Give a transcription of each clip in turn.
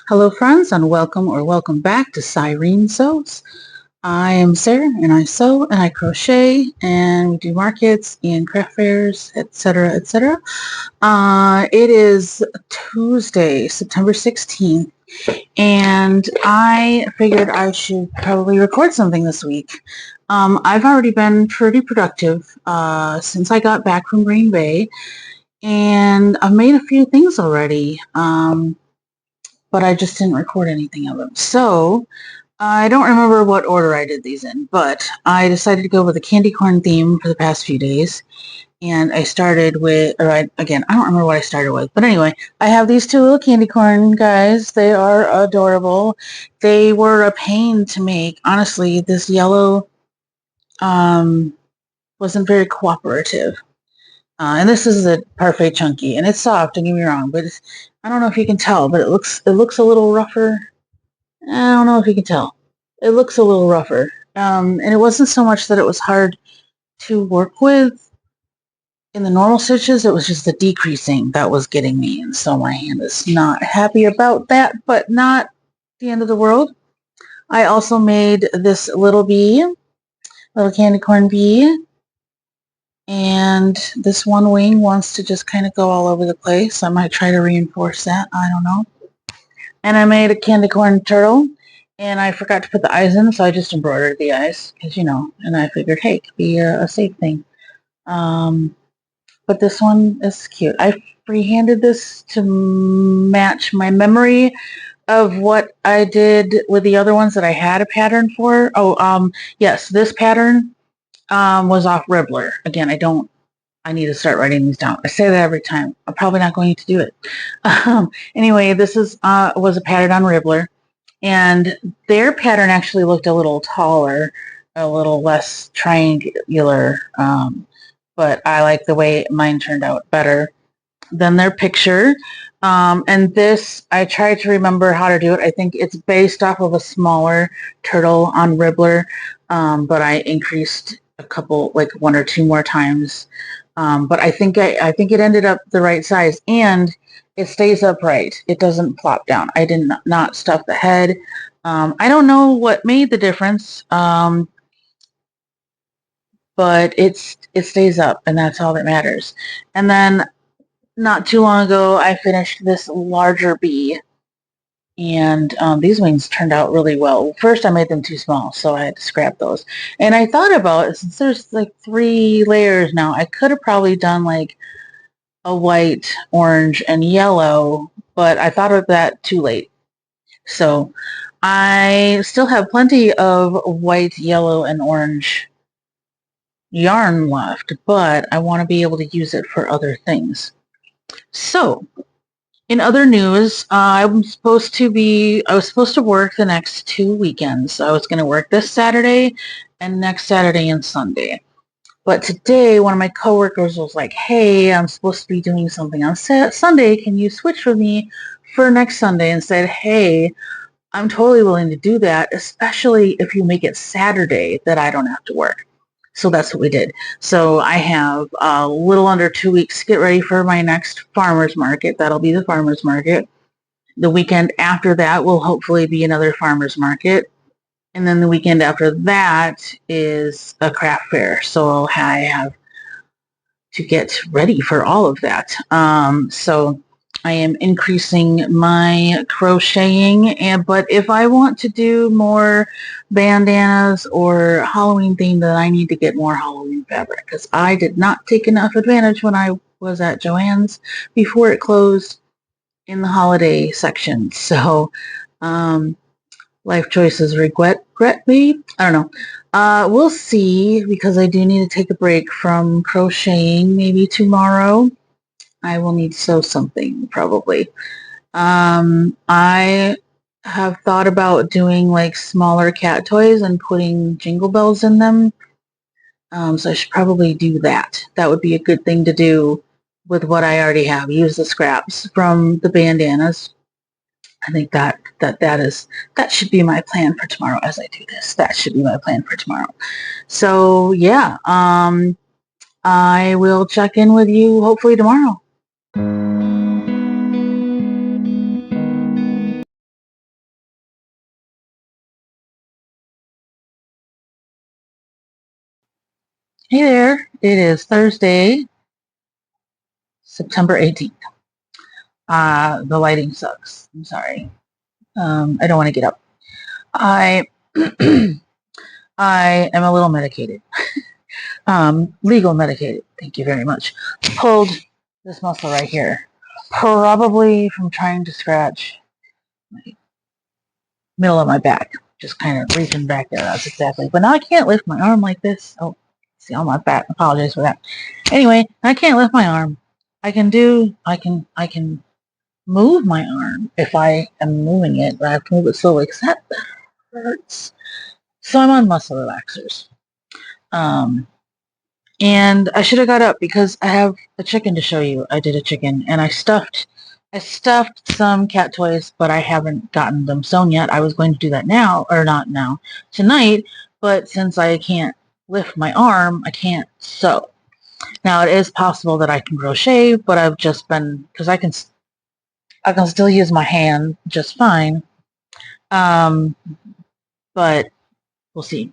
Hello, friends, and welcome back to Cyrene Sews. I am Sarah, and I sew and I crochet, and we do markets and craft fairs, etc., etc. It is Tuesday, September 16th, and I figured I should probably record something this week. I've already been pretty productive since I got back from Green Bay, and I've made a few things already. But I just didn't record anything of them. So I don't remember what order I did these in, but I decided to go with a candy corn theme for the past few days. And I started with, again, I don't remember what I started with, but anyway, I have these two little candy corn guys. They are adorable. They were a pain to make. Honestly, this yellow wasn't very cooperative. And this is the Parfait Chunky, and it's soft, don't get me wrong, but I don't know if you can tell, but it looks a little rougher. I don't know if you can tell. It looks a little rougher. And it wasn't so much that it was hard to work with in the normal stitches, it was just the decreasing that was getting me. And so my hand is not happy about that, but not the end of the world. I also made this little bee, little candy corn bee. And this one wing wants to just kind of go all over the place. I might try to reinforce that. I don't know. And I made a candy corn turtle, and I forgot to put the eyes in, so I just embroidered the eyes, because, and I figured, hey, it could be a safe thing. But this one is cute. I freehanded this to match my memory of what I did with the other ones that I had a pattern for. Yes, this pattern was off Ribbler. Again, I need to start writing these down. I say that every time. I'm probably not going to do it. Anyway, this was a pattern on Ribbler, and their pattern actually looked a little taller, a little less triangular, but I like the way mine turned out better than their picture. And this, I tried to remember how to do it. I think it's based off of a smaller turtle on Ribbler, but I increased a couple, like one or two more times. But I think it ended up the right size, and it stays upright. It doesn't plop down. I did not stuff the head. I don't know what made the difference, but it stays up, and that's all that matters. And then not too long ago, I finished this larger bee, and these wings turned out really well. First, I made them too small, so I had to scrap those. And I thought about, since there's like 3 layers now, I could have probably done like a white, orange, and yellow, but I thought of that too late. So I still have plenty of white, yellow, and orange yarn left, but I want to be able to use it for other things. So in other news, I was supposed to work the next 2 weekends. I was going to work this Saturday and next Saturday and Sunday. But today, one of my coworkers was like, hey, I'm supposed to be doing something on Sunday. Can you switch with me for next Sunday? And said, hey, I'm totally willing to do that, especially if you make it Saturday that I don't have to work. So that's what we did. So I have a little under 2 weeks to get ready for my next farmer's market. That'll be the farmer's market. The weekend after that will hopefully be another farmer's market. And then the weekend after that is a craft fair. So I have to get ready for all of that. So I am increasing my crocheting, but if I want to do more bandanas or Halloween theme, then I need to get more Halloween fabric, because I did not take enough advantage when I was at Joann's before it closed in the holiday section. So life choices regret me. I don't know. We'll see, because I do need to take a break from crocheting maybe tomorrow. I will need to sew something probably. I have thought about doing like smaller cat toys and putting jingle bells in them. So I should probably do that. That would be a good thing to do with what I already have. Use the scraps from the bandanas. I think that should be my plan for tomorrow as I do this. That should be my plan for tomorrow. So yeah, I will check in with you hopefully tomorrow. Hey there, it is Thursday, September 18th. The lighting sucks. I'm sorry. I don't want to get up. I I am a little medicated. Legal medicated. Thank you very much. Pulled this muscle right here. Probably from trying to scratch my middle of my back. Just kind of reaching back there. That's exactly. But now I can't lift my arm like this. Oh, see on my back. Apologize for that. Anyway, I can't lift my arm. I can move my arm if I am moving it, but I have to move it slowly because that hurts. So I'm on muscle relaxers. And I should have got up because I have a chicken to show you. I did a chicken and I stuffed some cat toys, but I haven't gotten them sewn yet. I was going to do that now, or not now, tonight, but since I can't lift my arm, I can't sew. Now it is possible that I can crochet, but I've just been, because I can still use my hand just fine. But we'll see.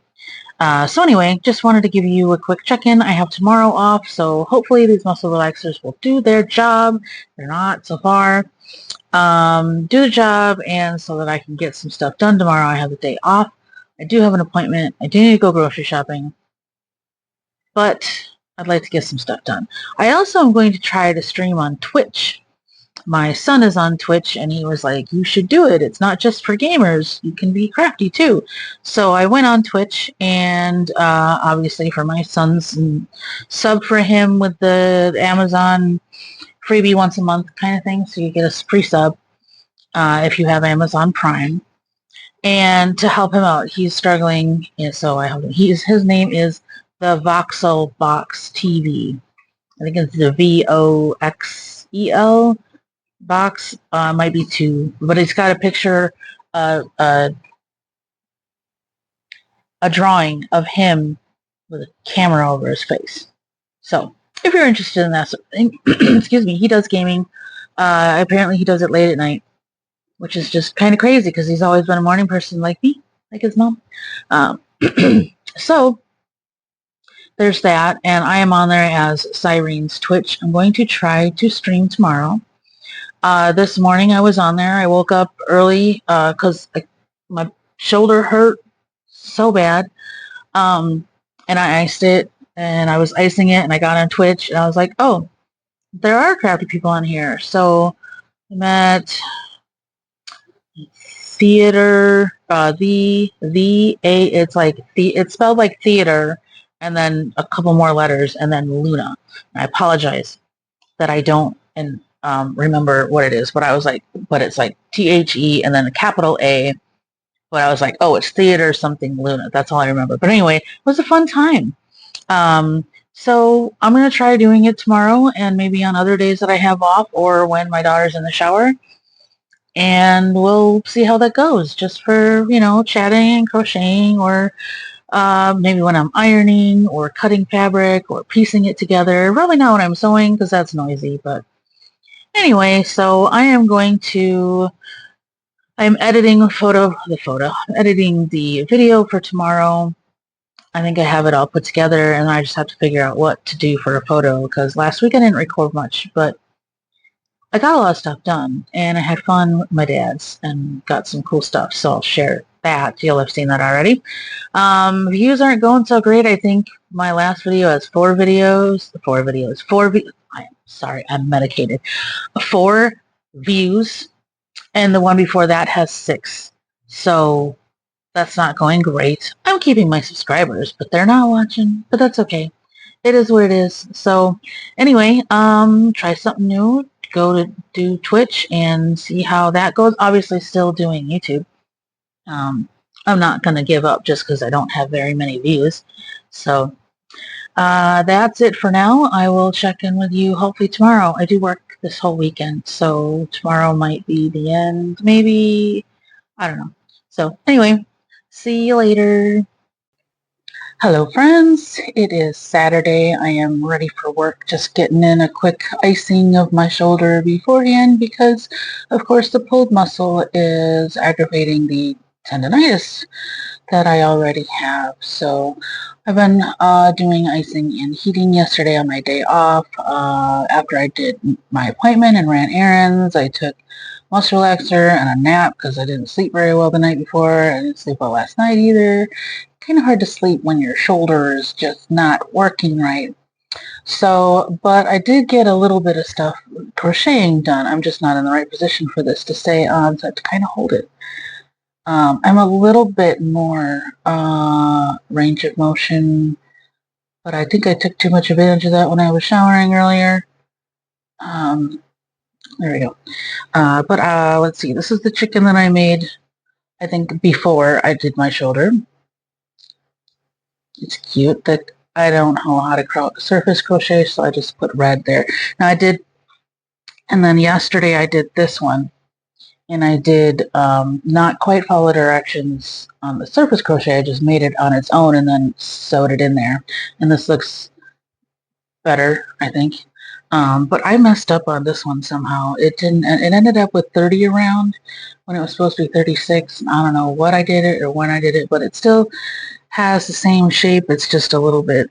So anyway, just wanted to give you a quick check-in. I have tomorrow off, so hopefully these muscle relaxers will do their job. They're not so far. Do the job, and so that I can get some stuff done tomorrow. I have the day off. I do have an appointment. I do need to go grocery shopping, but I'd like to get some stuff done. I also am going to try to stream on Twitch. My son is on Twitch, and he was like, you should do it. It's not just for gamers. You can be crafty, too. So I went on Twitch, and obviously for my son's sub for him with the Amazon freebie once a month kind of thing. So you get a free sub if you have Amazon Prime. And to help him out, he's struggling, and so I helped him. His name is the Voxel Box TV. I think it's the VOXEL. Box might be 2, but it's got a picture, a drawing of him with a camera over his face. So if you're interested in that sort of thing, excuse me, he does gaming. Apparently he does it late at night, which is just kind of crazy because he's always been a morning person like me, like his mom. So there's that, and I am on there as Cyrene's Twitch. I'm going to try to stream tomorrow. This morning I was on there. I woke up early because my shoulder hurt so bad. And I iced it, and I was icing it, and I got on Twitch, and I was like, oh, there are crafty people on here. So I met Theater, it's like, it's spelled like theater, and then a couple more letters, and then Luna. And I apologize that I don't remember what it is, but I was like, but it's like THE and then a capital A, but I was like, oh, it's theater something Luna. That's all I remember. But anyway, it was a fun time. So I'm going to try doing it tomorrow and maybe on other days that I have off or when my daughter's in the shower. And we'll see how that goes, just for, chatting and crocheting, or maybe when I'm ironing or cutting fabric or piecing it together. Probably not when I'm sewing because that's noisy, but anyway, so I'm editing editing the video for tomorrow. I think I have it all put together, and I just have to figure out what to do for a photo, because last week I didn't record much, but I got a lot of stuff done, and I had fun with my dad's and got some cool stuff, so I'll share that. You'll have seen that already. Views aren't going so great. I think my last video has 4 videos. I'm medicated. 4 views, and the one before that has 6. So that's not going great. I'm keeping my subscribers, but they're not watching, but that's okay. It is what it is. So anyway, try something new. Go to do Twitch and see how that goes. Obviously still doing YouTube. I'm not going to give up just because I don't have very many views. So that's it for now. I will check in with you hopefully tomorrow. I do work this whole weekend, so tomorrow might be the end, maybe. I don't know. So anyway, see you later. Hello friends, it is Saturday. I am ready for work, just getting in a quick icing of my shoulder beforehand because of course the pulled muscle is aggravating the tendonitis that I already have. So I've been doing icing and heating yesterday on my day off. After I did my appointment and ran errands, I took muscle relaxer and a nap because I didn't sleep very well the night before. I didn't sleep well last night either. Kind of hard to sleep when your shoulder is just not working right. So, but I did get a little bit of stuff crocheting done. I'm just not in the right position for this to stay on, so I have to kind of hold it. I'm a little bit more range of motion, but I think I took too much advantage of that when I was showering earlier. There we go. But let's see. This is the chicken that I made, I think, before I did my shoulder. It's cute. That I don't know how to surface crochet, so I just put red there. Now I did, and then yesterday I did this one. And I did not quite follow directions on the surface crochet. I just made it on its own and then sewed it in there. And this looks better, I think. But I messed up on this one somehow. It didn't. It ended up with 30 around when it was supposed to be 36. I don't know what I did it or when I did it, but it still has the same shape. It's just a little bit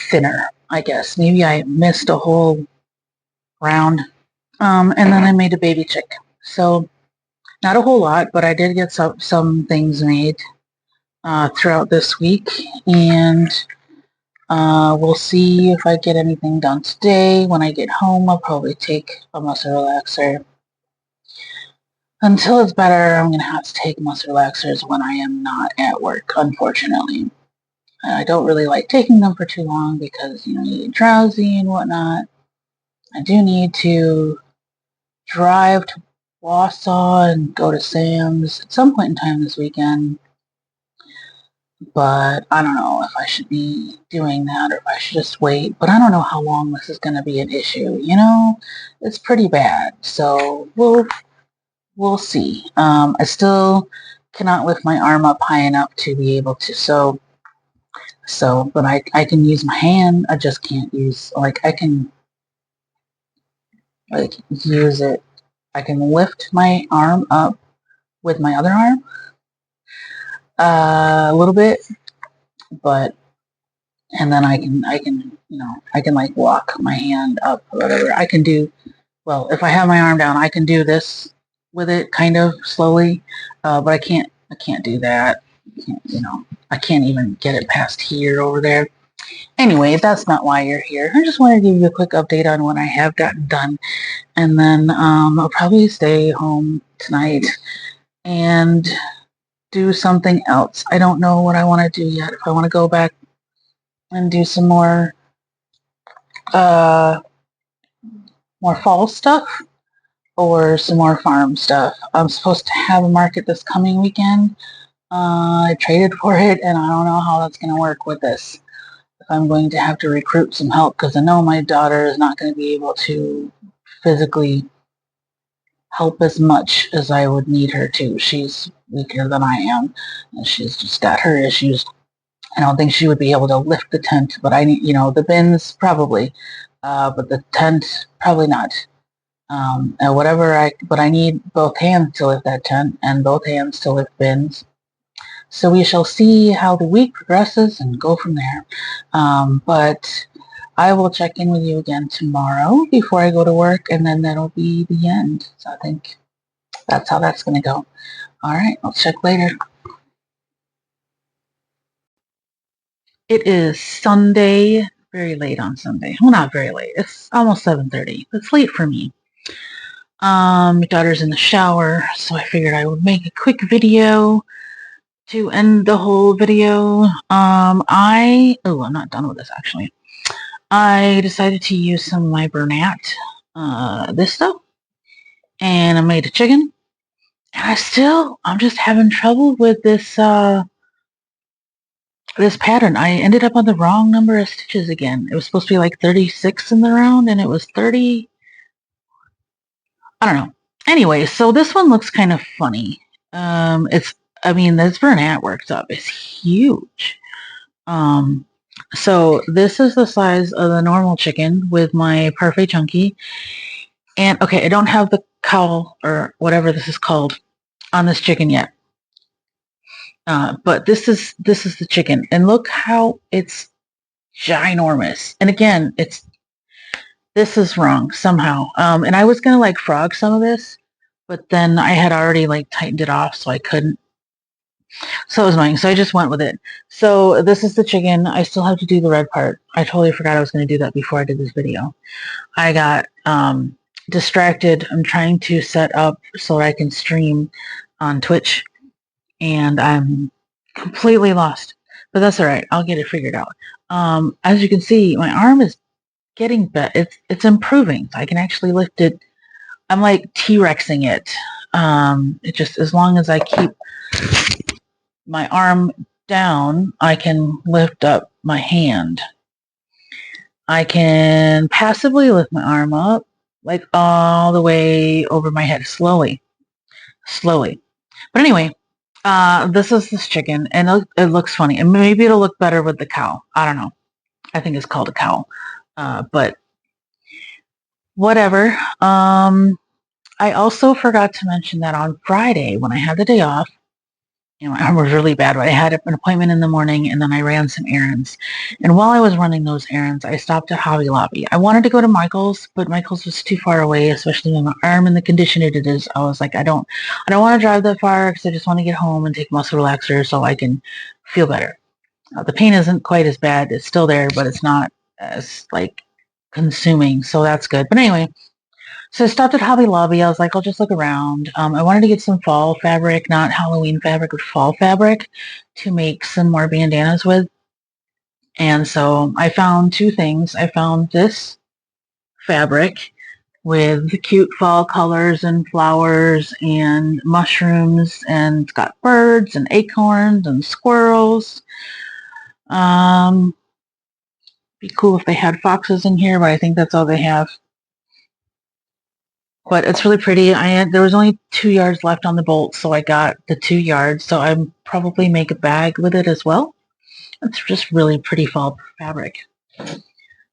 thinner, I guess. Maybe I missed a whole round. And then I made a baby chick. So not a whole lot, but I did get some things made throughout this week, and we'll see if I get anything done today. When I get home, I'll probably take a muscle relaxer. Until it's better, I'm going to have to take muscle relaxers when I am not at work, unfortunately. I don't really like taking them for too long because, you get drowsy and whatnot. I do need to drive to Wausau and go to Sam's at some point in time this weekend. But I don't know if I should be doing that or if I should just wait. But I don't know how long this is going to be an issue. It's pretty bad. So we'll see. I still cannot lift my arm up high enough to be able to sew. But I can use my hand. I just can't use, I can, use it. I can lift my arm up with my other arm a little bit, and then I can walk my hand up or whatever. I can do, well, if I have my arm down, I can do this with it kind of slowly, but I can't do that. I can't even get it past here over there. Anyway, that's not why you're here. I just wanted to give you a quick update on what I have gotten done. And then I'll probably stay home tonight and do something else. I don't know what I want to do yet. If I want to go back and do some more fall stuff or some more farm stuff. I'm supposed to have a market this coming weekend. I traded for it, and I don't know how that's going to work with this. If I'm going to have to recruit some help, because I know my daughter is not going to be able to physically help as much as I would need her to. She's weaker than I am, and she's just got her issues. I don't think she would be able to lift the tent, but I need, the bins probably, but the tent probably not. But I need both hands to lift that tent and both hands to lift bins. So we shall see how the week progresses and go from there. But I will check in with you again tomorrow before I go to work, and then that'll be the end. So I think that's how that's going to go. All right, I'll check later. It is Sunday, very late on Sunday. Well, not very late. It's almost 7:30. It's late for me. My daughter's in the shower, so I figured I would make a quick video to end the whole video. I'm not done with this actually. I decided to use some of my Bernat, this stuff, and I made a chicken. And I'm just having trouble with this, this pattern. I ended up on the wrong number of stitches again. It was supposed to be like 36 in the round, and it was 30. I don't know. Anyway, so this one looks kind of funny. This Bernat works up. It's huge. So this is the size of the normal chicken with my Parfait Chunky. And okay, I don't have the cowl or whatever this is called on this chicken yet. But this is the chicken, and look how it's ginormous. And again, this is wrong somehow. And I was gonna like frog some of this, but then I had already like tightened it off, so I couldn't. So it was annoying. So I just went with it. So this is the chicken. I still have to do the red part. I totally forgot I was going to do that before I did this video. I got distracted. I'm trying to set up so that I can stream on Twitch, and I'm completely lost. But that's all right. I'll get it figured out. As you can see, my arm is getting better. It's improving. I can actually lift it. I'm like T-Rexing it. It just, as long as I keep my arm down, I can lift up my hand. I can passively lift my arm up, like all the way over my head, slowly. But anyway, this is this chicken, and it looks funny. And maybe it'll look better with the cow. I don't know. I think it's called a cow. But whatever. I also forgot to mention that on Friday, when I had the day off, my arm was really bad, but I had an appointment in the morning, and then I ran some errands. And while I was running those errands, I stopped at Hobby Lobby. I wanted to go to Michael's, but Michael's was too far away, especially with my arm in the condition it is. I was like, I don't want to drive that far because I just want to get home and take muscle relaxer so I can feel better. The pain isn't quite as bad. It's still there, but it's not as like consuming, so that's good. But anyway, so I stopped at Hobby Lobby. I was like, I'll just look around. I wanted to get some fall fabric, not Halloween fabric, but fall fabric to make some more bandanas with. And so I found two things. I found this fabric with the cute fall colors and flowers and mushrooms, and it's got birds and acorns and squirrels. Be cool if they had foxes in here, but I think that's all they have. But it's really pretty. There was only 2 yards left on the bolt, so I got the 2 yards. So I probably make a bag with it as well. It's just really pretty fall fabric.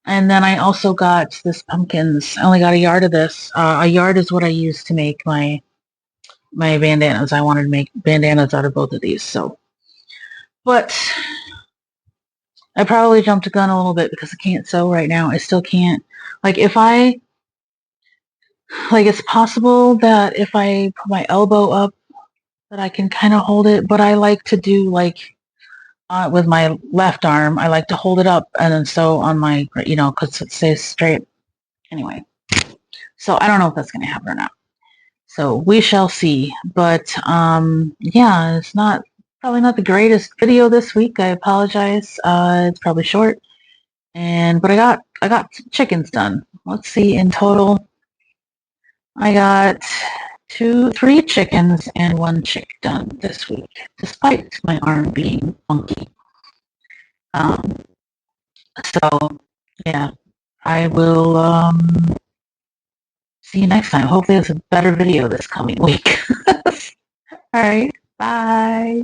And then I also got this pumpkins. I only got a yard of this. A yard is what I use to make my bandanas. I wanted to make bandanas out of both of these. So, but I probably jumped the gun a little bit because I can't sew right now. I still can't. Like it's possible that if I put my elbow up that I can kind of hold it, but I like to do with my left arm, I like to hold it up and then sew on my, because it stays straight. Anyway, so I don't know if that's going to happen or not. So we shall see. But yeah, it's probably not the greatest video this week. I apologize. It's probably short, but I got chickens done. Let's see, in total, I got 3 chickens and 1 chick done this week, despite my arm being funky. So yeah, I will see you next time. Hopefully it's a better video this coming week. All right, bye.